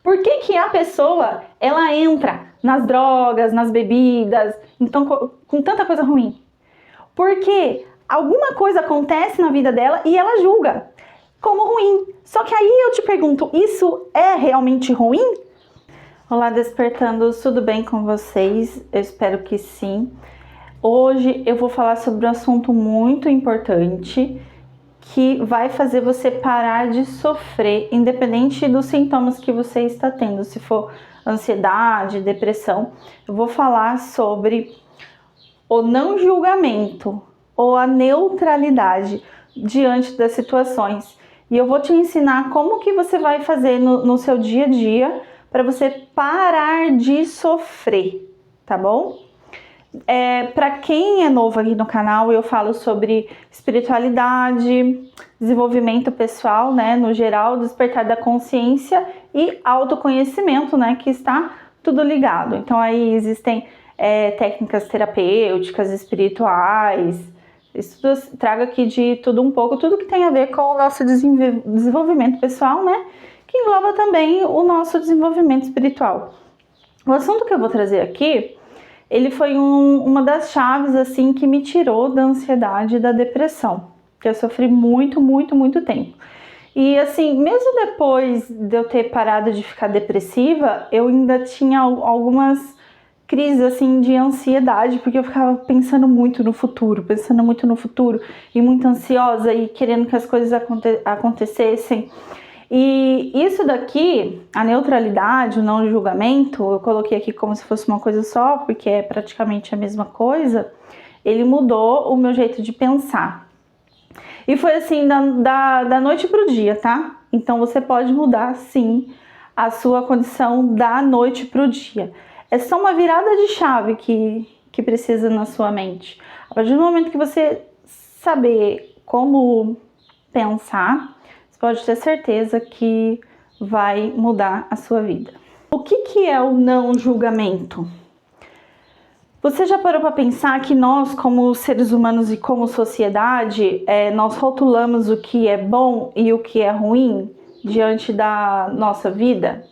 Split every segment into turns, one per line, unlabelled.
Por que que a pessoa, ela entra nas drogas, nas bebidas, então com tanta coisa ruim? Porque alguma coisa acontece na vida dela e ela julga como ruim. Só que aí eu te pergunto, isso é realmente ruim? Olá, despertandos, tudo bem com vocês? Eu espero que sim. Hoje eu vou falar sobre um assunto muito importante que vai fazer você parar de sofrer, independente dos sintomas que você está tendo. Se for ansiedade, depressão, eu vou falar sobre o não julgamento ou a neutralidade diante das situações. E eu vou te ensinar como que você vai fazer no seu dia a dia para você parar de sofrer, tá bom? Para quem é novo aqui no canal, eu falo sobre espiritualidade, desenvolvimento pessoal, né, no geral, despertar da consciência e autoconhecimento, né, que está tudo ligado. Então aí existem técnicas terapêuticas, espirituais, trago aqui de tudo um pouco, tudo que tem a ver com o nosso desenvolvimento pessoal, né, que engloba também o nosso desenvolvimento espiritual. O assunto que eu vou trazer aqui, ele foi uma das chaves, assim, que me tirou da ansiedade e da depressão, que eu sofri muito tempo. E, assim, mesmo depois de eu ter parado de ficar depressiva, eu ainda tinha algumas crises, assim, de ansiedade, porque eu ficava pensando muito no futuro e muito ansiosa e querendo que as coisas acontecessem. E isso daqui, a neutralidade, o não julgamento, eu coloquei aqui como se fosse uma coisa só, porque é praticamente a mesma coisa, ele mudou o meu jeito de pensar. E foi assim, da noite pro dia, tá? Então você pode mudar, sim, a sua condição da noite pro dia. É só uma virada de chave que precisa na sua mente. A partir do momento que você saber como pensar, pode ter certeza que vai mudar a sua vida. O que é o não julgamento? Você já parou para pensar que nós, como seres humanos e como sociedade, nós rotulamos o que é bom e o que é ruim diante da nossa vida?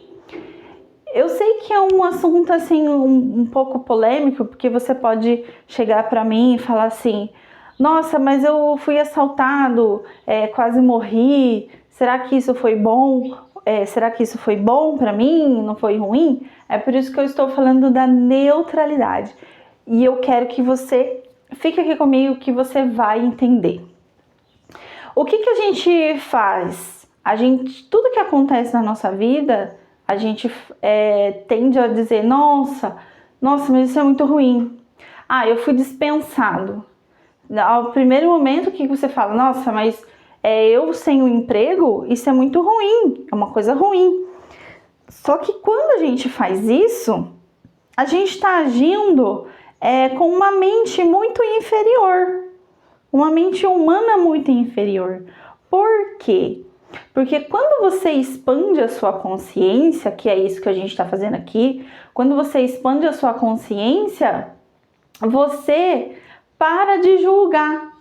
Eu sei que é um assunto assim um pouco polêmico, porque você pode chegar para mim e falar assim: nossa, mas eu fui assaltado, quase morri. Será que isso foi bom? Será que isso foi bom para mim? Não foi ruim? É por isso que eu estou falando da neutralidade. E eu quero que você fique aqui comigo, que você vai entender. O que a gente faz? Tudo que acontece na nossa vida, a gente tende a dizer: nossa, mas isso é muito ruim. Ah, eu fui dispensado. Ao primeiro momento que você fala: nossa, mas eu sem um emprego, isso é muito ruim, é uma coisa ruim. Só que quando a gente faz isso, a gente está agindo com uma mente muito inferior, uma mente humana muito inferior. Por quê? Porque quando você expande a sua consciência, que é isso que a gente está fazendo aqui, quando você expande a sua consciência, você para de julgar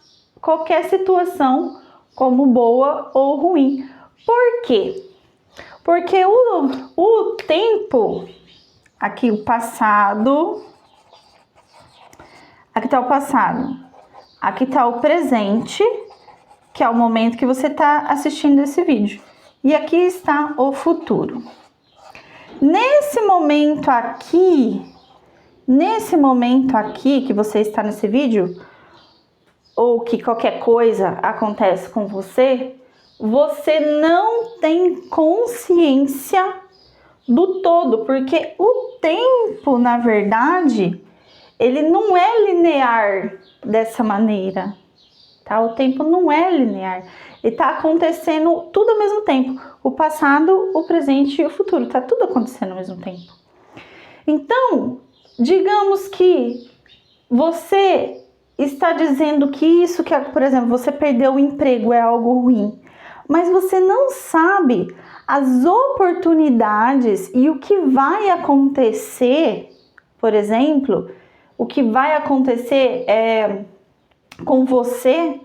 qualquer situação como boa ou ruim. Por quê? Porque o tempo, aqui o passado, aqui está o passado, aqui está o presente, que é o momento que você está assistindo esse vídeo, e aqui está o futuro. Nesse momento aqui que você está nesse vídeo, ou que qualquer coisa acontece com você, você não tem consciência do todo, porque o tempo, na verdade, ele não é linear dessa maneira, tá? O tempo não é linear, ele tá acontecendo tudo ao mesmo tempo, o passado, o presente e o futuro, tá tudo acontecendo ao mesmo tempo. Então, digamos que você está dizendo que isso, que, por exemplo, você perdeu o emprego é algo ruim, mas você não sabe as oportunidades e o que vai acontecer, por exemplo, o que vai acontecer com você,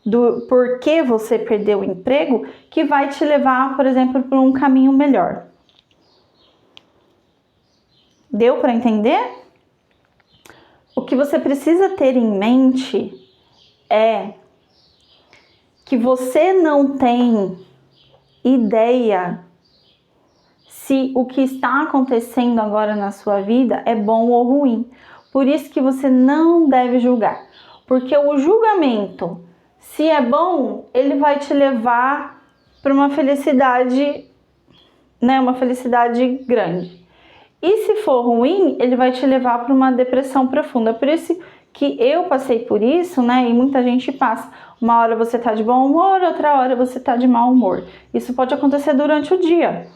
do porquê você perdeu o emprego, que vai te levar, por exemplo, para um caminho melhor. Deu para entender? O que você precisa ter em mente é que você não tem ideia se o que está acontecendo agora na sua vida é bom ou ruim. Por isso que você não deve julgar. Porque o julgamento, se é bom, ele vai te levar para uma felicidade, né, uma felicidade grande. E se for ruim, ele vai te levar para uma depressão profunda. Por isso que eu passei por isso, né? E muita gente passa. Uma hora você tá de bom humor, outra hora você tá de mau humor. Isso pode acontecer durante o dia.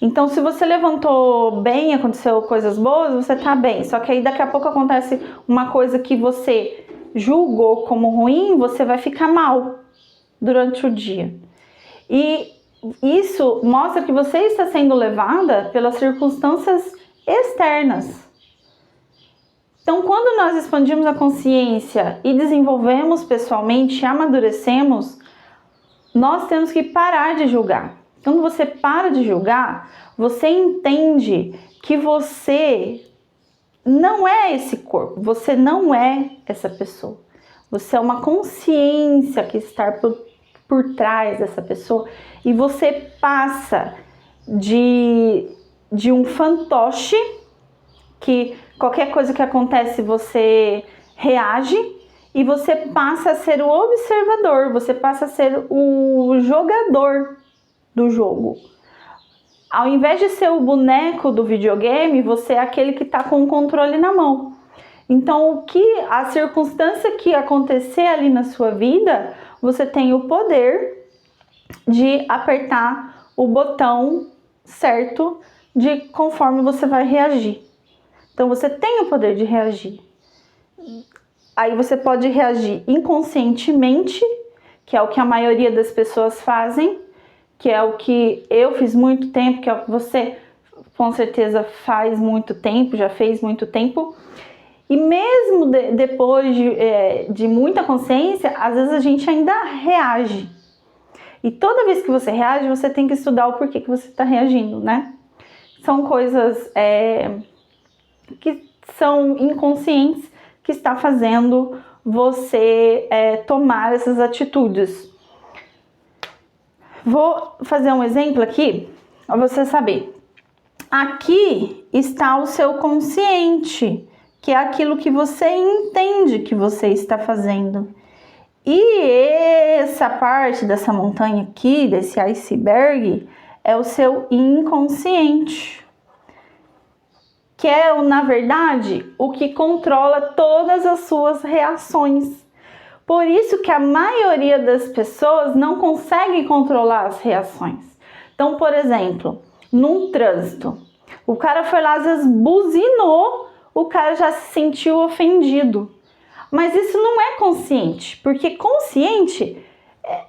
Então, se você levantou bem, aconteceu coisas boas, você tá bem. Só que aí daqui a pouco acontece uma coisa que você julgou como ruim, você vai ficar mal durante o dia. E isso mostra que você está sendo levada pelas circunstâncias externas. Então, quando nós expandimos a consciência e desenvolvemos pessoalmente, amadurecemos, nós temos que parar de julgar. Quando você para de julgar, você entende que você não é esse corpo, você não é essa pessoa. Você é uma consciência que está por trás dessa pessoa e você passa de um fantoche que qualquer coisa que acontece você reage e você passa a ser o observador, você passa a ser o jogador do jogo. Ao invés de ser o boneco do videogame, você é aquele que está com o controle na mão. Então, a circunstância que acontecer ali na sua vida, você tem o poder de apertar o botão certo de conforme você vai reagir. Então, você tem o poder de reagir. Aí você pode reagir inconscientemente, que é o que a maioria das pessoas fazem, que é o que eu fiz muito tempo, que é o que você com certeza faz muito tempo, já fez muito tempo. E mesmo depois de muita consciência, às vezes a gente ainda reage. E toda vez que você reage, você tem que estudar o porquê que você está reagindo, né? São coisas que são inconscientes que está fazendo você tomar essas atitudes. Vou fazer um exemplo aqui, para você saber. Aqui está o seu consciente, que é aquilo que você entende que você está fazendo. E essa parte dessa montanha aqui, desse iceberg, é o seu inconsciente, que é, na verdade, o que controla todas as suas reações. Por isso que a maioria das pessoas não consegue controlar as reações. Então, por exemplo, num trânsito, o cara foi lá, às vezes buzinou, o cara já se sentiu ofendido. Mas isso não é consciente, porque consciente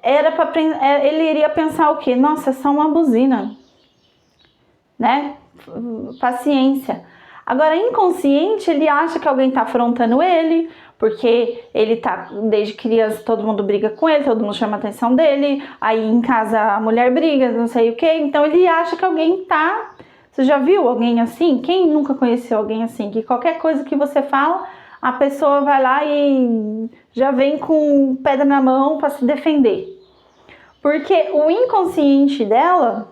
ele iria pensar o quê? Nossa, é só uma buzina, né? Paciência. Agora, inconsciente, ele acha que alguém está afrontando ele, porque ele tá, desde criança, todo mundo briga com ele, todo mundo chama a atenção dele, aí em casa a mulher briga, não sei o que, então ele acha que alguém tá... Você já viu alguém assim? Quem nunca conheceu alguém assim? Que qualquer coisa que você fala, a pessoa vai lá e já vem com pedra na mão para se defender. Porque o inconsciente dela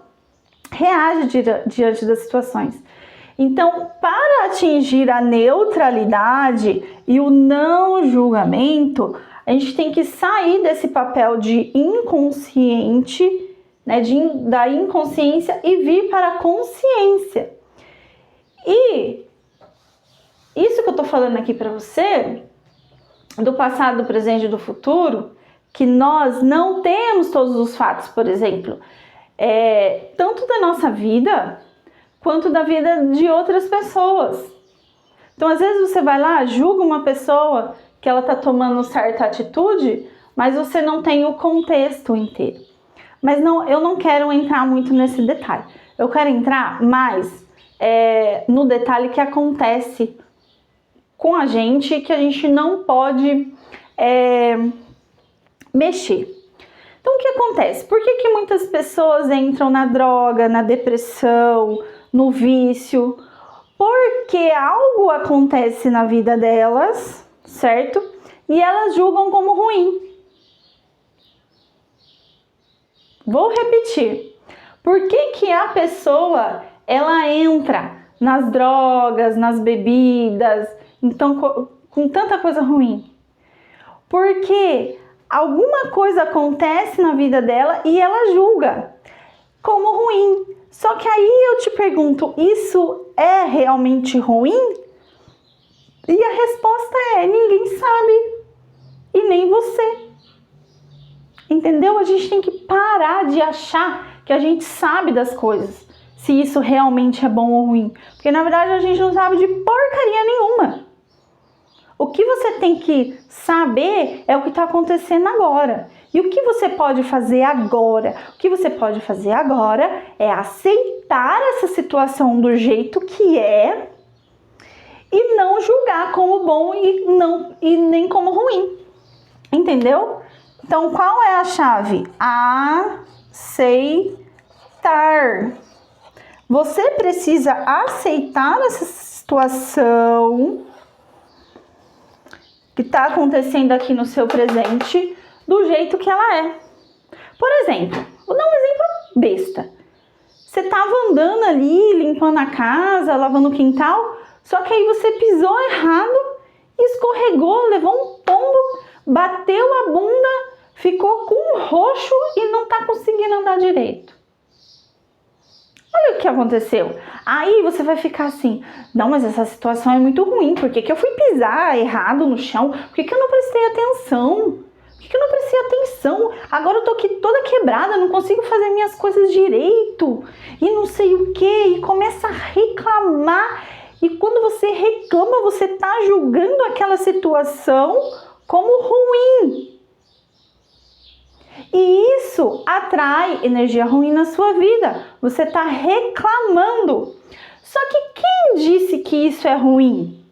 reage diante das situações. Então, para atingir a neutralidade e o não julgamento, a gente tem que sair desse papel de inconsciente, né, da inconsciência e vir para a consciência. E isso que eu tô falando aqui para você, do passado, do presente e do futuro, que nós não temos todos os fatos, por exemplo, tanto da nossa vida quanto da vida de outras pessoas. Então, às vezes você vai lá, julga uma pessoa que ela tá tomando certa atitude, mas você não tem o contexto inteiro. Mas eu não quero entrar muito nesse detalhe. Eu quero entrar mais no detalhe que acontece com a gente, que a gente não pode mexer. Então, o que acontece? Por que muitas pessoas entram na droga, na depressão, no vício? porque algo acontece na vida delas, certo? E elas julgam como ruim. Vou repetir. Por que a pessoa, ela entra nas drogas, nas bebidas, então com tanta coisa ruim? Porque alguma coisa acontece na vida dela e ela julga como ruim. Só que aí eu te pergunto, isso é realmente ruim? E a resposta é, ninguém sabe. E nem você. Entendeu? A gente tem que parar de achar que a gente sabe das coisas. Se isso realmente é bom ou ruim. Porque na verdade a gente não sabe de porcaria nenhuma. O que você tem que saber é o que está acontecendo agora. E o que você pode fazer agora? O que você pode fazer agora é aceitar essa situação do jeito que é e não julgar como bom e nem como ruim. Entendeu? Então, qual é a chave? Aceitar. Você precisa aceitar essa situação que está acontecendo aqui no seu presente do jeito que ela é. Por exemplo, vou dar um exemplo besta. Você estava andando ali, limpando a casa, lavando o quintal, só que aí você pisou errado, escorregou, levou um tombo, bateu a bunda, ficou com um roxo e não está conseguindo andar direito. Olha o que aconteceu. Aí você vai ficar assim, não, mas essa situação é muito ruim, por que eu fui pisar errado no chão? Por que eu não prestei atenção? Por que eu não prestei atenção? Agora eu tô aqui toda quebrada, não consigo fazer minhas coisas direito. E não sei o que, e começa a reclamar. E quando você reclama, você tá julgando aquela situação como ruim. E isso atrai energia ruim na sua vida. Você está reclamando. Só que quem disse que isso é ruim?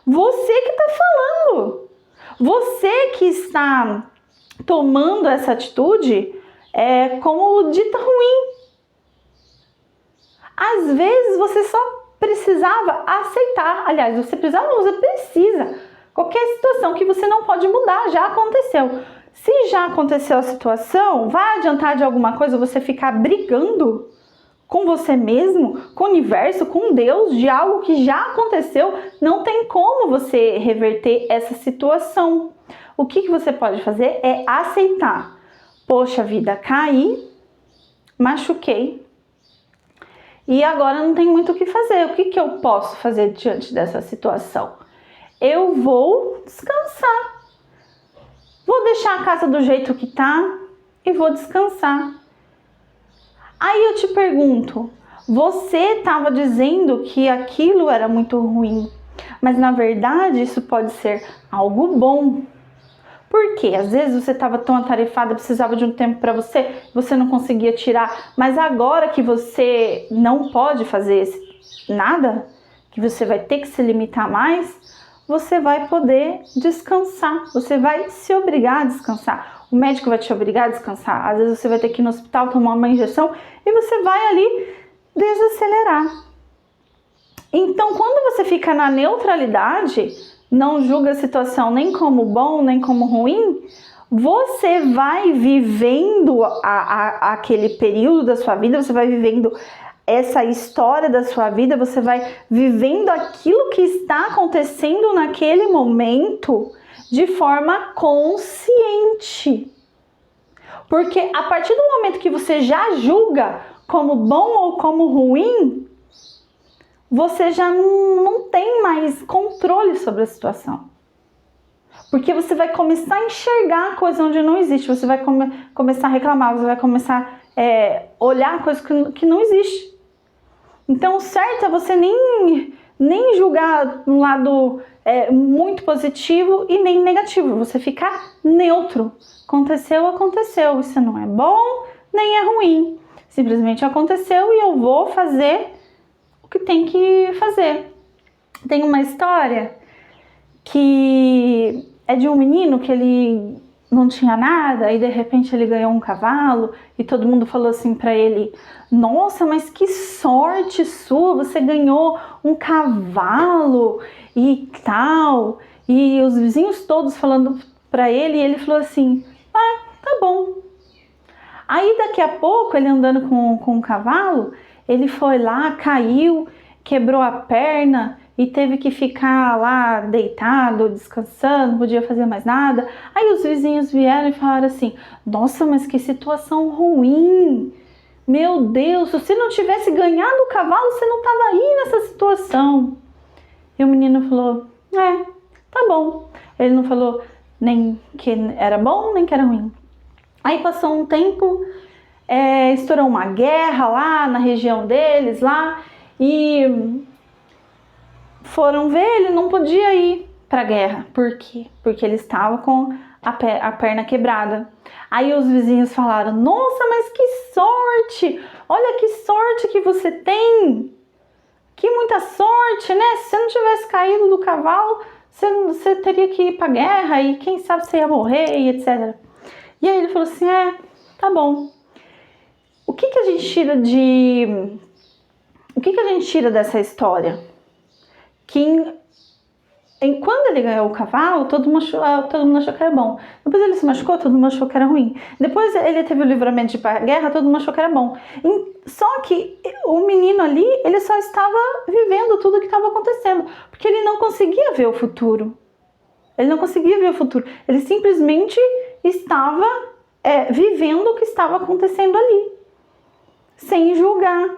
Você que está falando. Você que está tomando essa atitude como dita ruim. Às vezes você só precisava aceitar. Aliás, você precisa. Qualquer situação que você não pode mudar já aconteceu. Se já aconteceu a situação, vai adiantar de alguma coisa você ficar brigando com você mesmo, com o universo, com Deus, de algo que já aconteceu? Não tem como você reverter essa situação. O que você pode fazer é aceitar. Poxa vida, caí, machuquei e agora não tem muito o que fazer. O que eu posso fazer diante dessa situação? Eu vou descansar. Vou deixar a casa do jeito que tá e vou descansar. Aí eu te pergunto, você estava dizendo que aquilo era muito ruim, mas na verdade isso pode ser algo bom. Por quê? Às vezes você estava tão atarefada, precisava de um tempo para você não conseguia tirar, mas agora que você não pode fazer nada, que você vai ter que se limitar mais, você vai poder descansar, você vai se obrigar a descansar. O médico vai te obrigar a descansar. Às vezes você vai ter que ir no hospital tomar uma injeção e você vai ali desacelerar. Então, quando você fica na neutralidade, não julga a situação nem como bom, nem como ruim, você vai vivendo aquele período da sua vida, você vai vivendo essa história da sua vida, você vai vivendo aquilo que está acontecendo naquele momento de forma consciente. Porque a partir do momento que você já julga como bom ou como ruim, você já não tem mais controle sobre a situação. Porque você vai começar a enxergar a coisa onde não existe, você vai começar a reclamar, você vai começar a olhar a coisa que não existe. Então, o certo é você nem julgar um lado muito positivo e nem negativo. Você ficar neutro. Aconteceu. Isso não é bom, nem é ruim. Simplesmente aconteceu e eu vou fazer o que tem que fazer. Tem uma história que é de um menino que ele não tinha nada e de repente ele ganhou um cavalo e todo mundo falou assim para ele: nossa, mas que sorte sua, você ganhou um cavalo e tal. E os vizinhos todos falando para ele, e ele falou assim: ah, tá bom. Aí daqui a pouco, ele andando com o cavalo, ele foi lá, caiu, quebrou a perna e teve que ficar lá deitado, descansando, não podia fazer mais nada. Aí os vizinhos vieram e falaram assim: nossa, mas que situação ruim! Meu Deus, se você não tivesse ganhado o cavalo, você não estava aí nessa situação. E o menino falou: tá bom. Ele não falou nem que era bom, nem que era ruim. Aí passou um tempo, estourou uma guerra lá na região deles, lá, e foram ver, ele não podia ir pra guerra. Por quê? Porque ele estava com a perna quebrada. Aí os vizinhos falaram: nossa, mas que sorte! Olha que sorte que você tem! Que muita sorte, né? Se você não tivesse caído do cavalo, você teria que ir pra guerra e quem sabe você ia morrer e etc. E aí ele falou assim: tá bom. O que a gente tira dessa história? Que quando ele ganhou o cavalo, todo mundo achou que era bom. Depois ele se machucou, todo mundo achou que era ruim. Depois ele teve o livramento de ir pra guerra, todo mundo achou que era bom. Só que o menino ali, ele só estava vivendo tudo o que estava acontecendo, porque ele não conseguia ver o futuro. Ele não conseguia ver o futuro. Ele simplesmente estava vivendo o que estava acontecendo ali, sem julgar.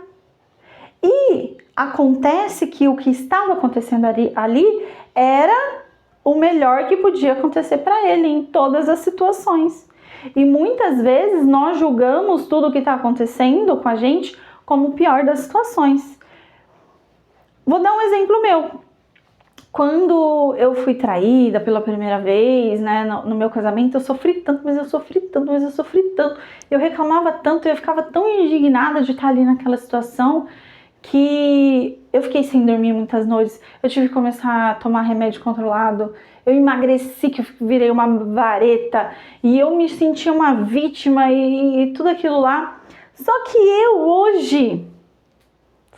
E acontece que o que estava acontecendo ali era o melhor que podia acontecer para ele em todas as situações. E muitas vezes nós julgamos tudo o que está acontecendo com a gente como o pior das situações. Vou dar um exemplo meu. Quando eu fui traída pela primeira vez, né, no meu casamento, eu sofri tanto, mas eu sofri tanto, mas eu sofri tanto. Eu reclamava tanto, eu ficava tão indignada de estar ali naquela situação que eu fiquei sem dormir muitas noites. Eu tive que começar a tomar remédio controlado. Eu emagreci, que eu virei uma vareta. E eu me senti uma vítima e tudo aquilo lá. Só que eu hoje,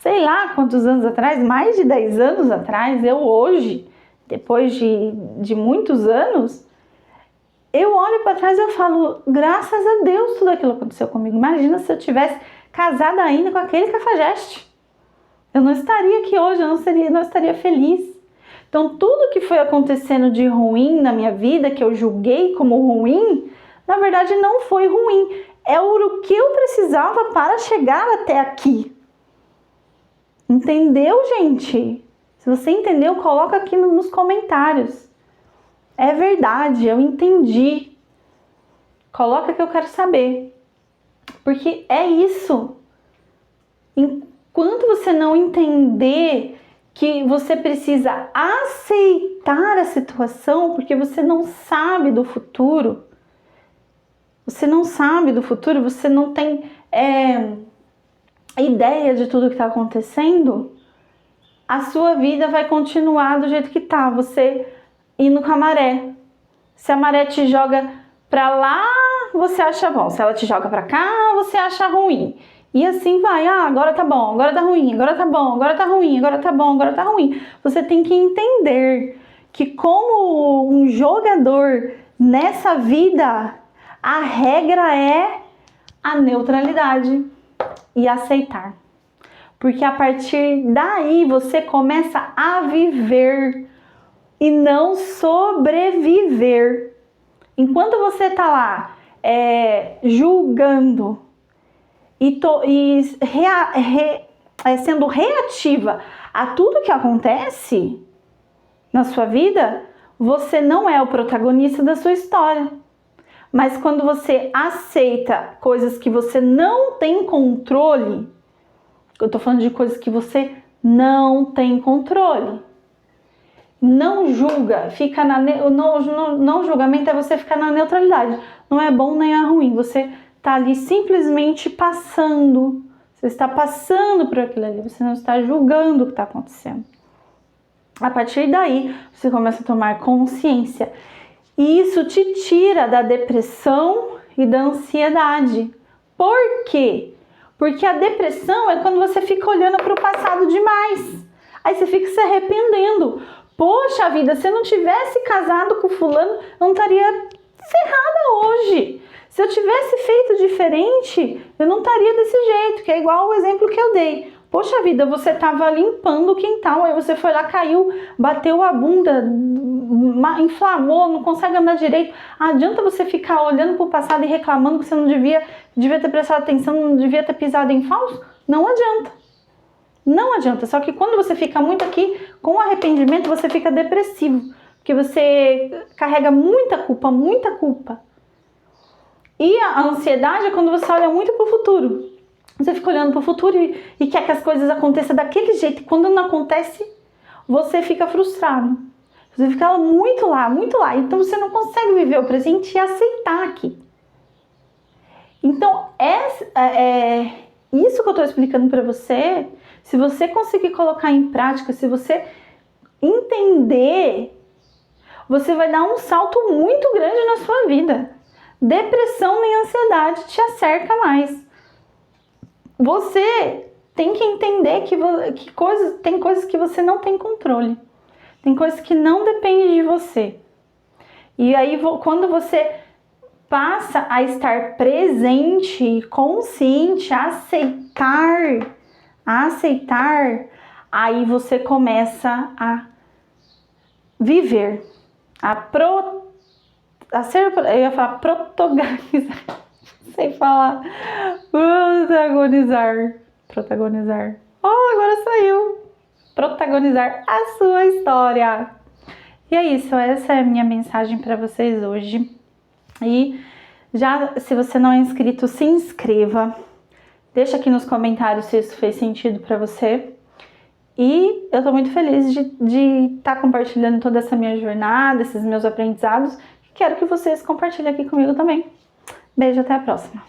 sei lá quantos anos atrás, mais de 10 anos atrás, eu hoje, depois de muitos anos, eu olho para trás e eu falo: graças a Deus tudo aquilo aconteceu comigo. Imagina se eu tivesse casada ainda com aquele cafajeste. Eu não estaria aqui hoje, eu não estaria feliz. Então tudo que foi acontecendo de ruim na minha vida, que eu julguei como ruim, na verdade não foi ruim. É o que eu precisava para chegar até aqui. Entendeu, gente? Se você entendeu, coloca aqui nos comentários. É verdade, eu entendi. Coloca que eu quero saber. Porque é isso. Enquanto você não entender que você precisa aceitar a situação, porque você não sabe do futuro. Você não sabe do futuro, você não tem ideia de tudo que está acontecendo, a sua vida vai continuar do jeito que tá, você indo com a maré. Se a maré te joga pra lá, você acha bom. Se ela te joga pra cá, você acha ruim. E assim vai, agora tá bom, agora tá ruim, agora tá bom, agora tá ruim, agora tá bom, agora tá ruim. Você tem que entender que como um jogador nessa vida, a regra é a neutralidade e aceitar. Porque a partir daí você começa a viver e não sobreviver. Enquanto você tá lá julgando sendo reativa a tudo que acontece na sua vida, você não é o protagonista da sua história. Mas quando você aceita coisas que você não tem controle, eu tô falando de coisas que você não tem controle, não julga, fica não julgamento é você ficar na neutralidade. Não é bom nem é ruim, você tá ali simplesmente passando. Você está passando por aquilo ali, você não está julgando o que está acontecendo. A partir daí, você começa a tomar consciência. E isso te tira da depressão e da ansiedade. Por quê? Porque a depressão é quando você fica olhando para o passado demais. Aí você fica se arrependendo. Poxa vida, se eu não tivesse casado com fulano, eu não estaria ferrada hoje. Se eu tivesse feito diferente, eu não estaria desse jeito, que é igual o exemplo que eu dei. Poxa vida, você estava limpando o quintal, aí você foi lá, caiu, bateu a bunda, inflamou, não consegue andar direito. Adianta você ficar olhando para o passado e reclamando que você não devia ter prestado atenção, não devia ter pisado em falso? Não adianta. Não adianta. Só que quando você fica muito aqui, com arrependimento, você fica depressivo. Porque você carrega muita culpa, muita culpa. E a ansiedade é quando você olha muito para o futuro. Você fica olhando para o futuro e quer que as coisas aconteçam daquele jeito. E quando não acontece, você fica frustrado. Você fica muito lá, muito lá. Então você não consegue viver o presente e aceitar aqui. Então, isso que eu estou explicando para você, se você conseguir colocar em prática, se você entender, você vai dar um salto muito grande na sua vida. Depressão nem ansiedade te acerca mais. Você tem que entender que tem coisas que você não tem controle. Tem coisas que não dependem de você. E aí, quando você passa a estar presente, consciente, aceitar, aí você começa a viver, eu ia falar protagonizar, sei falar, protagonizar, agora saiu, protagonizar a sua história. E é isso, essa é a minha mensagem para vocês hoje. E se você não é inscrito, se inscreva, deixa aqui nos comentários se isso fez sentido para você. E eu tô muito feliz de estar compartilhando toda essa minha jornada, esses meus aprendizados. Quero que vocês compartilhem aqui comigo também. Beijo, até a próxima.